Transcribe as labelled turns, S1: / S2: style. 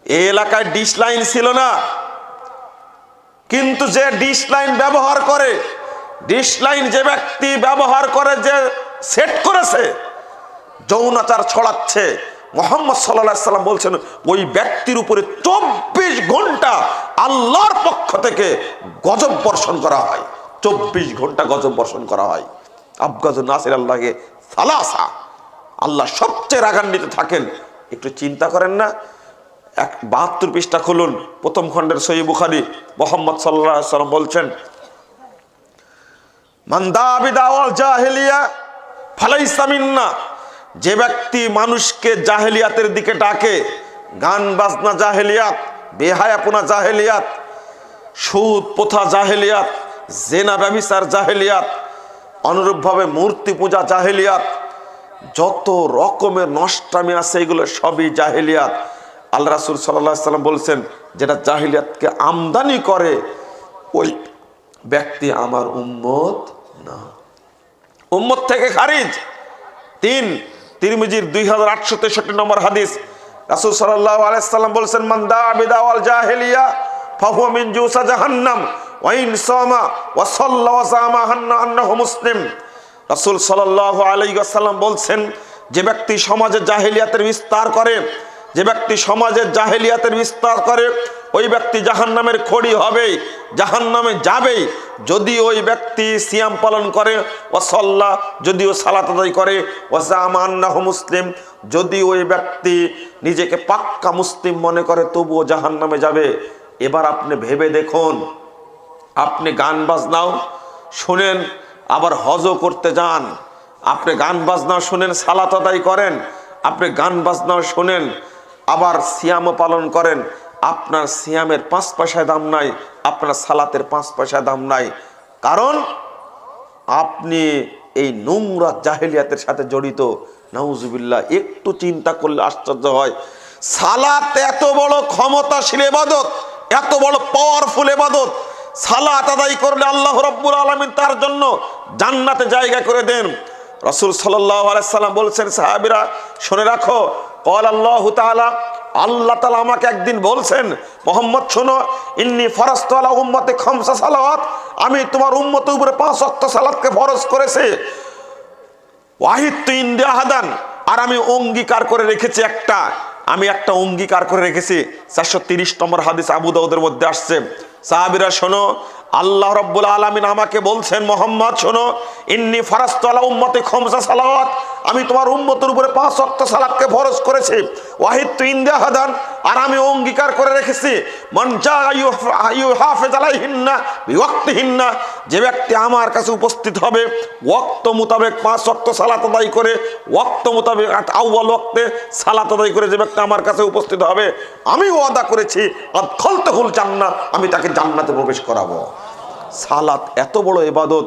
S1: এই এলাকায় dish line ছিল না, কিন্তু যে ডিশ লাইন ব্যবহার করে, ডিশ লাইন যে ব্যক্তি ব্যবহার করে, যে সেট করেছে, যৌনাচার ছড়াচ্ছে, মুহাম্মদ সাল্লাল্লাহু আলাইহি সাল্লাম বলছেন ওই ব্যক্তির উপরে 24 ঘন্টা আল্লাহর পক্ষ থেকে গজব বর্ষণ করা হয়। 24 ঘন্টা গজব বর্ষণ করা হয়। আবগাজুন নাসির আল্লাহকে সালাসা, আল্লাহ সবচেয়ে রাগান্বিত থাকেন। একটু চিন্তা করেন না। 72 পৃষ্ঠা খুলুন, প্রথম খণ্ডের সহিহ বুখারী। মুহাম্মদ সাল্লাল্লাহু আলাইহি সাল্লাম বলছেন, মান দাআ বিদাওয়াল জাহেলিয়া ফালাইসা মিন্না, যে ব্যক্তি মানুষকে জাহেলিয়াতের দিকে ডাকে, গান বাজনা জাহেলিয়াত, বেহায়াপনা জাহেলিয়াত, সুদ প্রথা জাহেলিয়াত, জেনা ব্যভিচার জাহেলিয়াত, অনুরূপভাবে মূর্তি পূজা জাহেলিয়াত, যত রকমের নষ্টামি আছে এগুলো সবই জাহেলিয়াত। আল্লাহ রাসূল সাল্লাল্লাহু আলাইহি সাল্লাম বলছেন, যেটা জাহেলিয়াতকে আমদানি করে ওই ব্যক্তি আমার উম্মত না, উম্মত থেকে খারিজ। 3 তিরমিজির 2863 নম্বর হাদিস, রাসূল সাল্লাল্লাহু আলাইহি সাল্লাম বলছেন, মান দাআ বিদাওয়াল জাহেলিয়া ফাহুয়া মিন জুসা জাহান্নাম ওয়া ইন সামা ওয়া সাল্লা ওয়া জামা আন্নাহু মুসলিম। রাসূল সাল্লাল্লাহু আলাইহি ওয়াসাল্লাম বলছেন, যে ব্যক্তি সমাজে জাহেলিয়াতের বিস্তার করে, যে ব্যক্তি সমাজের জাহেলিয়াতের বিস্তার করে, ওই ব্যক্তি জাহান্নামের খড়ি হবে, জাহান্নামে যাবে। যদি ওই ব্যক্তি সিয়াম পালন করে, ও সাল্লা, যদিও সালাত আদায় করে, ও জামা আন্নাহু মুসলিম, যদি ওই ব্যক্তি নিজেকে পাক্কা মুসলিম মনে করে, তবুও জাহান্নামে যাবে। এবার আপনি ভেবে দেখুন, আপনি গান বাজনাও শুনেন, আবার হজও করতে যান, আপনি গান বাজনাও শুনেন, সালাত আদায় করেন, আপনি গান বাজনাও শুনেন, আবার সিয়ামও পালন করেন, আপনার সিয়ামের 5 পয়সায় দাম নাই, আপনার সালাতের 5 পয়সায় দাম নাই। কারণ আপনি এই নোংরা জাহেলিয়াতের সাথে জড়িত। নাউজুবিল্লাহ। একটু চিন্তা করলে আশ্চর্য হয়, সালাত এত বড় ক্ষমতাশীল ইবাদত, এত বড় পাওয়ারফুল ইবাদত, সালাত আদায় করলে আল্লাহ রাব্বুল আলামিন তার জন্য জান্নাতে জায়গা করে দেন। রাসূল সাল্লাল্লাহু আলাইহি সাল্লাম বলছেন, সাহাবীরা শুনে রাখো, ক্বাল আল্লাহু তাআলা, আল্লাহ তাআলা আমাকে একদিন বলছেন, মুহাম্মদ শোনো, ইন্নী ফারাজতু আলা উম্মতি খামসা সালাওয়াত, আমি তোমার উম্মতের উপরে 5 ওয়াক্ত সালাতকে ফরজ করেছি। ওয়াহিদতু ইনদি আহাদান, আর আমি অঙ্গীকার করে রেখেছি একটা, আমি একটা অঙ্গীকার করে রেখেছি। 430 নম্বর হাদিস আবু দাউদের মধ্যে আসছে। সাহাবীরা শোনো, আল্লাহ রাব্বুল আলামিন আমাকে বলছেন, মুহাম্মদ শোনো, ইন্নী ফারাজতু আলা উম্মতি খামসা সালাওয়াত, আমি তোমার উম্মতের উপরে 5 ওয়াক্ত সালাতকে ফরজ করেছি। ওয়াহিদতু ইনদি আহাদান, আর আমি অঙ্গীকার করে রেখেছি, মান জা ইউহাফিজ আলাইহিন্না বিওয়াক্তিহিন্না, যে ব্যক্তি আমার কাছে উপস্থিত হবে ওয়াক্ত মোতাবেক 5 ওয়াক্ত সালাত আদায় করে, ওয়াক্ত মোতাবেক আউয়াল ওয়াক্তে সালাত আদায় করে যে ব্যক্তি আমার কাছে উপস্থিত হবে, আমি ওয়াদা করেছি আদখালতুহুল জান্নাহ, আমি তাকে জান্নাতে প্রবেশ করাবো। সালাত এত বড় ইবাদত।